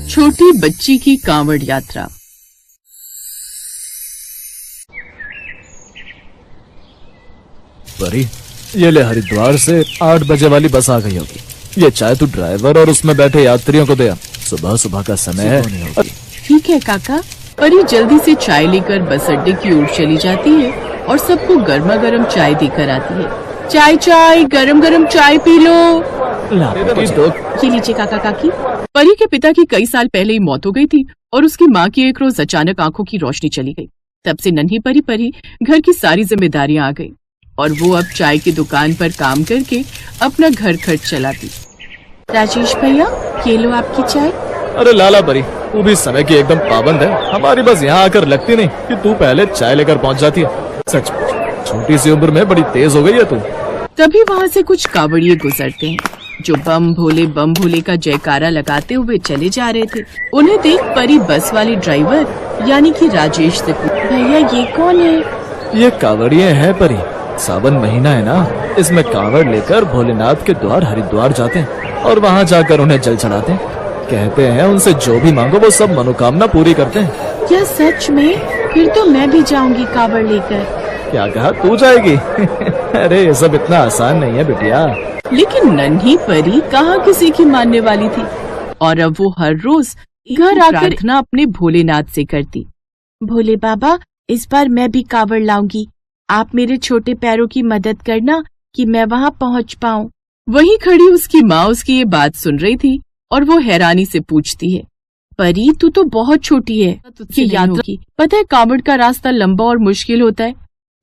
छोटी बच्ची की कांवड़ यात्रा। परी, ये ले हरिद्वार से 8 बजे वाली बस आ गई होगी। ये चाय तू ड्राइवर और उसमें बैठे यात्रियों को दे। सुबह सुबह का समय है। ठीक है काका। परी जल्दी से चाय लेकर बस अड्डे की ओर चली जाती है और सबको गर्मा गर्म चाय देकर आती है। चाय चाय, गरम गरम चाय पी लो। ये लीजिए काका काकी। परी के पिता की कई साल पहले ही मौत हो गई थी और उसकी माँ की एक रोज अचानक आंखों की रोशनी चली गई। तब से नन्ही परी घर की सारी जिम्मेदारियां आ गई और वो अब चाय की दुकान पर काम करके अपना घर खर्च चलाती। राजेश भैया, ये लो आपकी चाय। अरे लाला परी, तू भी समय की एकदम पाबंद है। हमारी बस यहाँ आकर लगती नहीं कि तू पहले चाय लेकर पहुँच जाती है। सच, छोटी सी उम्र में बड़ी तेज हो गई है तू। तभी वहाँ से कुछ कावड़िए गुजरते हैं जो बम भोले का जयकारा लगाते हुए चले जा रहे थे। उन्हें देख परी बस वाले ड्राइवर यानी कि राजेश से पूछा, भैया ये कौन है? ये कावड़िए हैं परी। सावन महीना है ना, इसमें कावड़ लेकर भोलेनाथ के द्वार हरिद्वार जाते हैं और वहाँ जाकर उन्हें जल चढ़ाते हैं। कहते हैं उनसे जो भी मांगो वो सब मनोकामना पूरी करते हैं। क्या सच में? फिर तो मैं भी जाऊंगी कावड़ लेकर। क्या कहा, तू जाएगी? अरे ये सब इतना आसान नहीं है बिटिया। लेकिन नन्ही परी कहाँ किसी की मानने वाली थी और अब वो हर रोज घर आकर प्रार्थना अपने भोलेनाथ से करती। भोले बाबा, इस बार मैं भी कावड़ लाऊंगी। आप मेरे छोटे पैरों की मदद करना कि मैं वहाँ पहुँच पाऊँ। वहीं खड़ी उसकी माँ उसकी ये बात सुन रही थी और वो हैरानी से पूछती है, परी तू तो बहुत छोटी है, ये यात्रा की पता है कावड़ का रास्ता लंबा और मुश्किल होता है।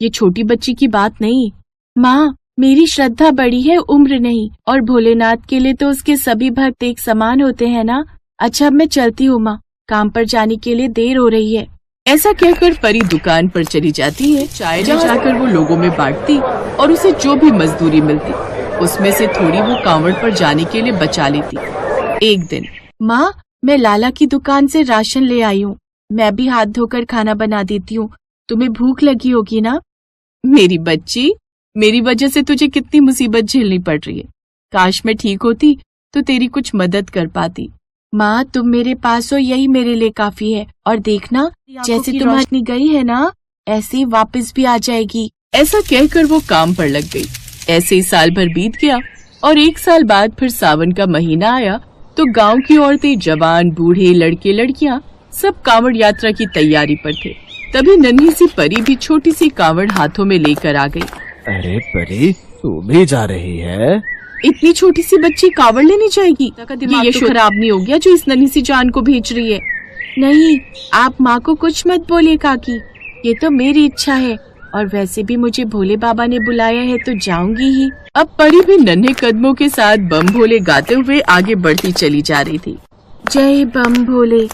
ये छोटी बच्ची की बात नहीं। माँ, मेरी श्रद्धा बड़ी है, उम्र नहीं। और भोलेनाथ के लिए तो उसके सभी भक्त एक समान होते हैं ना। अच्छा मैं चलती हूँ माँ, काम पर जाने के लिए देर हो रही है। ऐसा कहकर परी दुकान पर चली जाती है। चाय जाकर वो लोगों में बांटती और उसे जो भी मजदूरी मिलती उसमें से थोड़ी वो कांवड़ पर जाने के लिए बचा लेती। एक दिन, माँ मैं लाला की दुकान से राशन ले आई हूँ। मैं भी हाथ धोकर खाना बना देती हूँ। तुम्हें भूख लगी होगी ना? मेरी बच्ची, मेरी वजह से तुझे कितनी मुसीबत झेलनी पड़ रही है। काश मैं ठीक होती तो तेरी कुछ मदद कर पाती। माँ तुम मेरे पास हो, यही मेरे लिए काफी है। और देखना, जैसे तुम्हारी गई है ना, ऐसे ही वापस भी आ जाएगी। ऐसा कहकर वो काम पर लग गई। ऐसे ही साल भर बीत गया और 1 साल बाद फिर सावन का महीना आया तो गांव की औरतें, जवान, बूढ़े, लड़के लड़कियां सब कांवड़ यात्रा की तैयारी पर थे। तभी नन्ही सी परी भी छोटी सी कांवड़ हाथों में लेकर आ गई। अरे परी, तू भी जा रही है? इतनी छोटी सी बच्ची कांवड़ लेने जाएगी? ये खराब नहीं हो गया जो इस नन्ही सी जान को भेज रही है? नहीं, आप माँ को कुछ मत बोलिए काकी, ये तो मेरी इच्छा है और वैसे भी मुझे भोले बाबा ने बुलाया है तो जाऊंगी ही। अब परी भी नन्हे कदमों के साथ बम भोले गाते हुए आगे बढ़ती चली जा रही थी। जय बम भोले,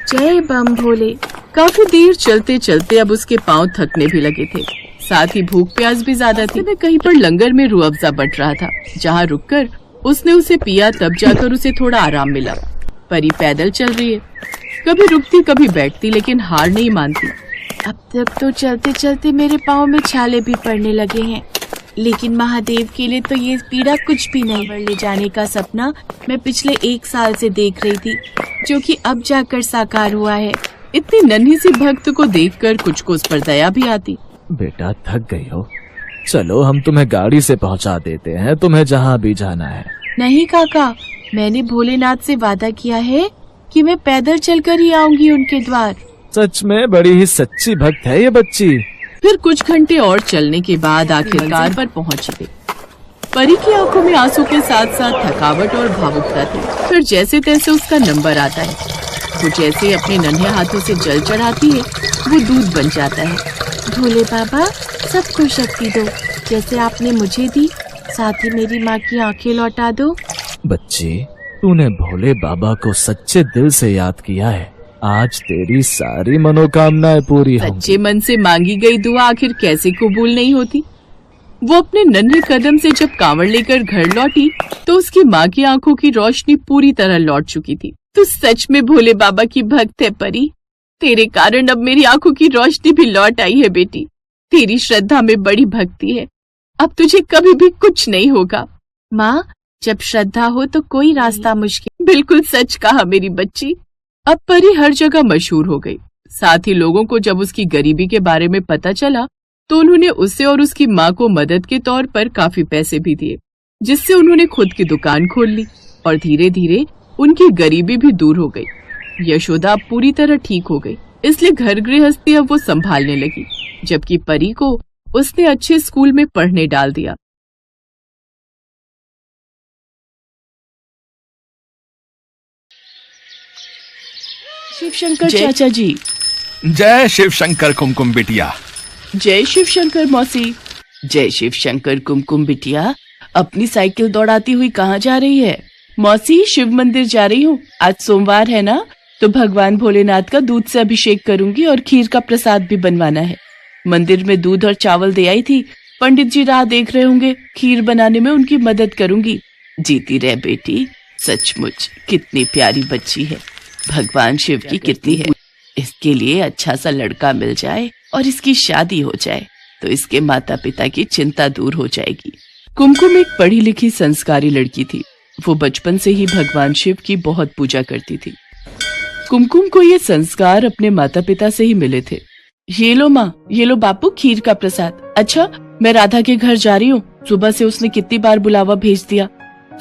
जय बम भोले। काफी देर चलते चलते अब उसके पाँव थकने भी लगे थे, साथ ही भूख प्यास भी ज्यादा थी। मैं कहीं पर लंगर में रूह अफ़ज़ा बट रहा था, जहाँ रुककर उसने उसे पिया, तब जाकर उसे थोड़ा आराम मिला। परी पैदल चल रही है, कभी रुकती कभी बैठती, लेकिन हार नहीं मानती। अब तक तो चलते चलते मेरे पाँव में छाले भी पड़ने लगे हैं, लेकिन महादेव के लिए तो ये पीड़ा कुछ भी नहीं। ले जाने का सपना मैं पिछले 1 साल से देख रही थी, जो कि अब जाकर साकार हुआ है। इतनी नन्ही सी भक्त को देखकर कुछ को उस पर दया भी आती। बेटा थक गई हो, चलो हम तुम्हें गाड़ी से पहुंचा देते हैं, तुम्हें जहाँ भी जाना है। नहीं काका, मैंने भोलेनाथ से वादा किया है कि मैं पैदल चलकर ही आऊंगी उनके द्वार। सच में बड़ी ही सच्ची भक्त है ये बच्ची। फिर कुछ घंटे और चलने के बाद आखिरकार पर पहुंच गए। परी की आंखों में आंसू के साथ साथ थकावट और भावुकता थी। फिर जैसे तैसे उसका नंबर आता है। वो जैसे अपने नन्हे हाथों से जल चढ़ाती है, वो दूध बन जाता है। भोले बाबा, सबको शक्ति दो, जैसे आपने मुझे दी, साथ ही मेरी माँ की आंखें लौटा दो। बच्ची, तूने भोले बाबा को सच्चे दिल से याद किया है, आज तेरी सारी मनोकामनाएं पूरी होंगी। सच्चे मन से मांगी गई दुआ आखिर कैसे कबूल नहीं होती। वो अपने नन्हे कदम से जब कांवड़ लेकर घर लौटी तो उसकी माँ की आंखों की रोशनी पूरी तरह लौट चुकी थी। तू सच में भोले बाबा की भक्त है परी। तेरे कारण अब मेरी आंखों की रोशनी भी लौट आई है बेटी। तेरी श्रद्धा में बड़ी भक्ति है, अब तुझे कभी भी कुछ नहीं होगा। माँ, जब श्रद्धा हो तो कोई रास्ता मुश्किल। बिल्कुल सच कहा मेरी बच्ची। अब परी हर जगह मशहूर हो गई। साथ ही लोगों को जब उसकी गरीबी के बारे में पता चला तो उन्होंने उसे और उसकी माँ को मदद के तौर पर काफी पैसे भी दिए, जिससे उन्होंने खुद की दुकान खोल ली और धीरे धीरे उनकी गरीबी भी दूर हो गई। यशोदा अब पूरी तरह ठीक हो गई, इसलिए घर गृहस्थी अब वो संभालने लगी, जबकि परी को उसने अच्छे स्कूल में पढ़ने डाल दिया। शिव शंकर चाचा जी। जय शिव शंकर कुमकुम बिटिया। जय शिव शंकर मौसी। जय शिव शंकर कुमकुम बिटिया, अपनी साइकिल दौड़ाती हुई कहाँ जा रही है? मौसी, शिव मंदिर जा रही हूँ। आज सोमवार है ना, तो भगवान भोलेनाथ का दूध से अभिषेक करूंगी और खीर का प्रसाद भी बनवाना है। मंदिर में दूध और चावल दे आई थी, पंडित जी राह देख रहे होंगे, खीर बनाने में उनकी मदद करूंगी। जीती रह बेटी, सचमुच कितनी प्यारी बच्ची है। भगवान शिव की कितनी है। इसके लिए अच्छा सा लड़का मिल जाए और इसकी शादी हो जाए तो इसके माता पिता की चिंता दूर हो जाएगी। कुमकुम एक पढ़ी लिखी संस्कारी लड़की थी। वो बचपन से ही भगवान शिव की बहुत पूजा करती थी। कुमकुम को ये संस्कार अपने माता पिता से ही मिले थे। ये लो माँ, ये लो बापू, खीर का प्रसाद। अच्छा, मैं राधा के घर जा रही हूँ। सुबह से उसने कितनी बार बुलावा भेज दिया।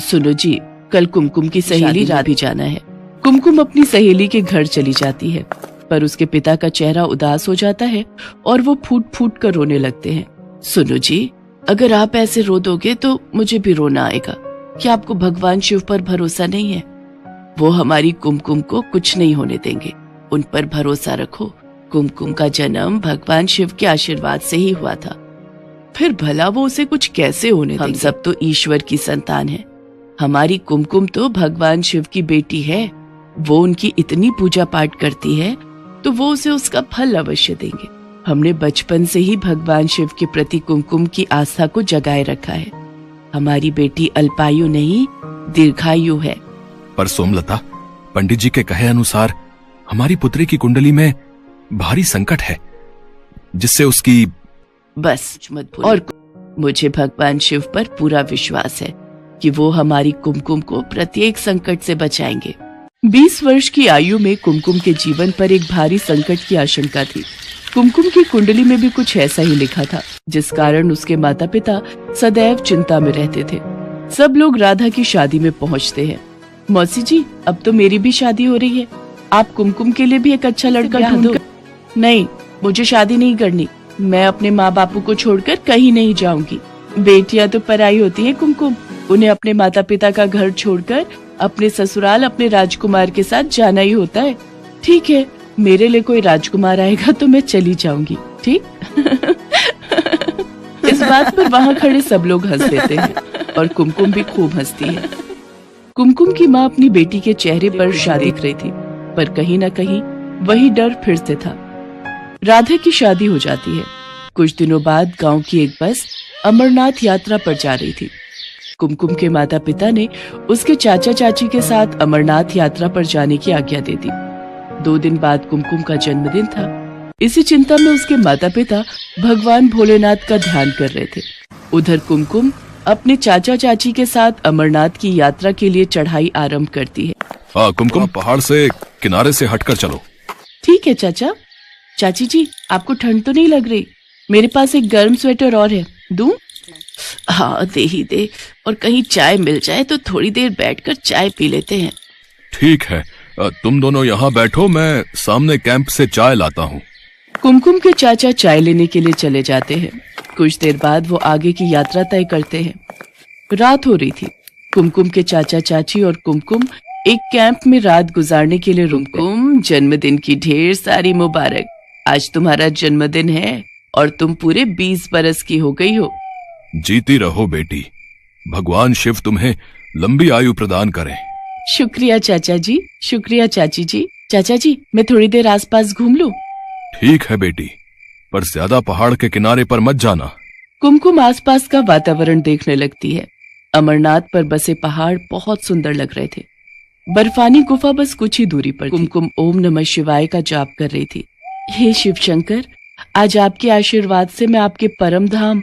सुनो जी, कल कुमकुम की सहेली राधा भी जाना है। कुमकुम अपनी सहेली के घर चली जाती है, पर उसके पिता का चेहरा उदास हो जाता है और वो फूट फूट कर रोने लगते हैं। सुनो जी, अगर आप ऐसे रो दोगे तो मुझे भी रोना आएगा। क्या आपको भगवान शिव पर भरोसा नहीं है? वो हमारी कुमकुम को कुछ नहीं होने देंगे, उन पर भरोसा रखो। कुमकुम का जन्म भगवान शिव के आशीर्वाद से ही हुआ था, फिर भला वो उसे कुछ कैसे होने देंगे? हम सब तो ईश्वर की संतान है। हमारी कुमकुम तो भगवान शिव की बेटी है। वो उनकी इतनी पूजा पाठ करती है तो वो उसे उसका फल अवश्य देंगे। हमने बचपन से ही भगवान शिव के प्रति कुमकुम की आस्था को जगाए रखा है। हमारी बेटी अल्पायु नहीं, दीर्घायु है। पर सोमलता, पंडित जी के कहे अनुसार हमारी पुत्री की कुंडली में भारी संकट है, जिससे उसकी बस मत बोलो। और मुझे भगवान शिव पर पूरा विश्वास है कि वो हमारी कुमकुम को प्रत्येक संकट से बचाएंगे। 20 वर्ष की आयु में कुमकुम के जीवन पर एक भारी संकट की आशंका थी। कुमकुम की कुंडली में भी कुछ ऐसा ही लिखा था, जिस कारण उसके माता पिता सदैव चिंता में रहते थे। सब लोग राधा की शादी में पहुंचते हैं। मौसी जी, अब तो मेरी भी शादी हो रही है। आप कुमकुम के लिए भी एक अच्छा लड़का ढूंढो। नहीं, मुझे शादी नहीं करनी। मैं अपने माँ बापू को छोड़कर कहीं नहीं जाऊंगी। बेटियां तो पराई होती हैं कुमकुम, उन्हें अपने माता पिता का घर छोड़कर अपने ससुराल अपने राजकुमार के साथ जाना ही होता है। ठीक है, मेरे लिए कोई राजकुमार आएगा तो मैं चली जाऊंगी, ठीक? इस बात पर वहाँ खड़े सब लोग हंस देते हैं और कुमकुम भी खूब हंसती है। कुमकुम की माँ अपनी बेटी के चेहरे पर शादी देख रही थी, पर कहीं न कहीं वही डर फिर से था। राधा की शादी हो जाती है। कुछ दिनों बाद गांव की एक बस अमरनाथ यात्रा पर जा रही थी। कुमकुम के माता पिता ने उसके चाचा चाची के साथ अमरनाथ यात्रा पर जाने की आज्ञा दे दी। 2 दिन बाद कुमकुम का जन्मदिन था। इसी चिंता में उसके माता पिता भगवान भोलेनाथ का ध्यान कर रहे थे। उधर कुमकुम अपने चाचा चाची के साथ अमरनाथ की यात्रा के लिए चढ़ाई आरंभ करती है। कुमकुम, पहाड़ से किनारे से हटकर चलो। ठीक है चाचा। चाची जी, आपको ठंड तो नहीं लग रही? मेरे पास एक गर्म स्वेटर और है, दूं? हाँ, दे ही दे। और कहीं चाय मिल जाए तो थोड़ी देर बैठकर चाय पी लेते हैं। ठीक है, तुम दोनों यहाँ बैठो, मैं सामने कैंप से चाय लाता हूँ। कुमकुम के चाचा चाय लेने के लिए चले जाते हैं। कुछ देर बाद वो आगे की यात्रा तय करते हैं। रात हो रही थी। कुमकुम के चाचा चाची और कुमकुम एक कैंप में रात गुजारने के लिए रुक गए। जन्मदिन की ढेर सारी मुबारक। आज तुम्हारा जन्मदिन है और तुम पूरे 20 बरस की हो गई हो। जीती रहो बेटी, भगवान शिव तुम्हें लंबी आयु प्रदान करें। शुक्रिया चाचा जी, शुक्रिया चाची जी। चाचा जी, मैं थोड़ी देर आसपास घूम लूं? ठीक है बेटी, पर ज्यादा पहाड़ के किनारे पर मत जाना। कुमकुम आसपास का वातावरण देखने लगती है। अमरनाथ पर बसे पहाड़ बहुत सुंदर लग रहे थे। बर्फानी गुफा बस कुछ ही दूरी पर। कुमकुम ओम नमः शिवाय का जाप कर रही थी। हे शिव शंकर, आज आपके आशीर्वाद से मैं आपके परम धाम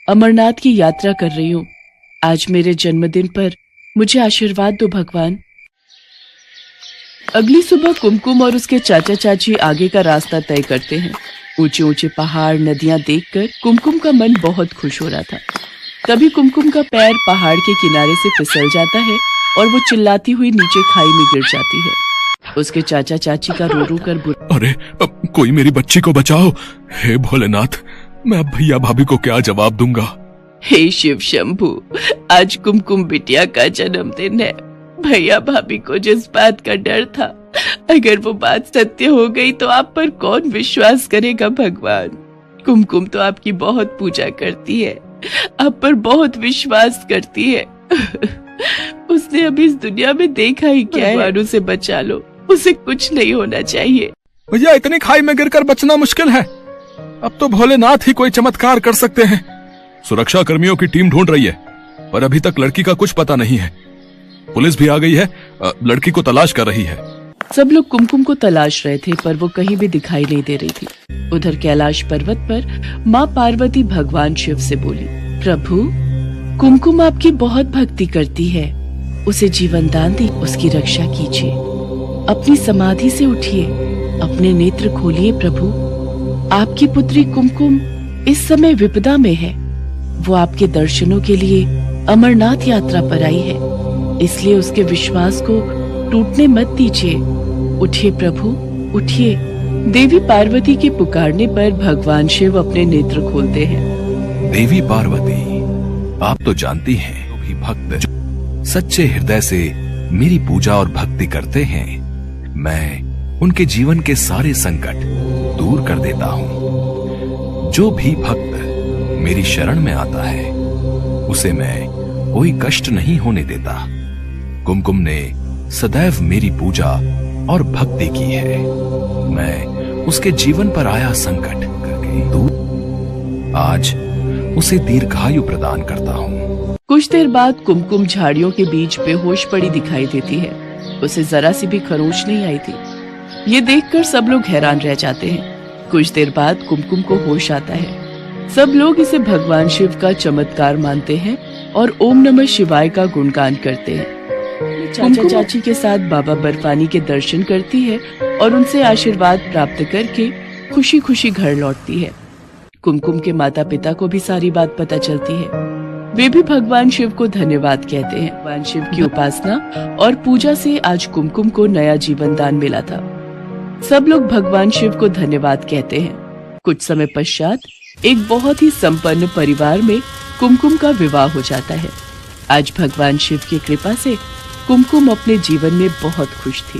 अमरनाथ की यात्रा कर रही हूँ। आज मेरे जन्मदिन पर मुझे आशीर्वाद दो भगवान। अगली सुबह कुमकुम और उसके चाचा चाची आगे का रास्ता तय करते हैं। ऊंचे ऊंचे पहाड़, नदियां देखकर कुमकुम का मन बहुत खुश हो रहा था। तभी कुमकुम का पैर पहाड़ के किनारे से फिसल जाता है और वो चिल्लाती हुई नीचे खाई में गिर जाती है। उसके चाचा चाची का रो रो कर अरे कोई मेरी बच्ची को बचाओ। हे भोलेनाथ, मैं अब भैया भाभी को क्या जवाब दूंगा। हे शिव शंभू, आज कुमकुम बिटिया का जन्मदिन है। भैया भाभी को जिस बात का डर था, अगर वो बात सत्य हो गई तो आप पर कौन विश्वास करेगा भगवान। कुमकुम तो आपकी बहुत पूजा करती है, आप पर बहुत विश्वास करती है। उसने अभी इस दुनिया में देखा ही क्या है। भगवान उसे बचा लो, उसे कुछ नहीं होना चाहिए। भैया इतनी खाई में गिरकर बचना मुश्किल है, अब तो भोलेनाथ ही कोई चमत्कार कर सकते हैं। सुरक्षा कर्मियों की टीम ढूंढ रही है, पर अभी तक लड़की का कुछ पता नहीं है। पुलिस भी आ गई है, लड़की को तलाश कर रही है। सब लोग कुमकुम को तलाश रहे थे, पर वो कहीं भी दिखाई नहीं दे रही थी। उधर कैलाश पर्वत पर माँ पार्वती भगवान शिव से बोली, प्रभु, कुमकुम आपकी बहुत भक्ति करती है, उसे जीवन दान दी, उसकी रक्षा कीजिए। अपनी समाधि से उठिए, अपने नेत्र खोलिए प्रभु। आपकी पुत्री कुमकुम इस समय विपदा में है। वो आपके दर्शनों के लिए अमरनाथ यात्रा पर आई है, इसलिए उसके विश्वास को टूटने मत दीजिए। उठिए प्रभु, उठिए। देवी पार्वती के पुकारने पर भगवान शिव अपने नेत्र खोलते हैं। देवी पार्वती, आप तो जानती हैं, जो भी भक्त जो सच्चे हृदय से मेरी पूजा और भक्ति करते हैं, मैं उनके जीवन के सारे संकट दूर कर देता हूँ। जो भी भक्त मेरी शरण में आता है, उसे मैं कोई कष्ट नहीं होने देता। कुमकुम ने सदैव मेरी पूजा और भक्ति की है। मैं उसके जीवन पर आया संकट करके दूर आज उसे दीर्घायु प्रदान करता हूँ। कुछ देर बाद कुमकुम झाड़ियों के बीच बेहोश पड़ी दिखाई देती है। उसे जरा सी भी खरोंच नहीं आई थी। ये देखकर सब लोग हैरान रह जाते हैं। कुछ देर बाद कुमकुम को होश आता है। सब लोग इसे भगवान शिव का चमत्कार मानते हैं और ओम नमः शिवाय का गुणगान करते हैं। चाचा चाची के साथ बाबा बर्फानी के दर्शन करती है और उनसे आशीर्वाद प्राप्त करके खुशी खुशी घर लौटती है। कुमकुम के माता पिता को भी सारी बात पता चलती है। वे भी भगवान शिव को धन्यवाद कहते हैं। भगवान शिव की उपासना और पूजा से आज कुमकुम को नया जीवन दान मिला था। सब लोग भगवान शिव को धन्यवाद कहते हैं। कुछ समय पश्चात एक बहुत ही संपन्न परिवार में कुमकुम का विवाह हो जाता है। आज भगवान शिव की कृपा से कुमकुम अपने जीवन में बहुत खुश थी।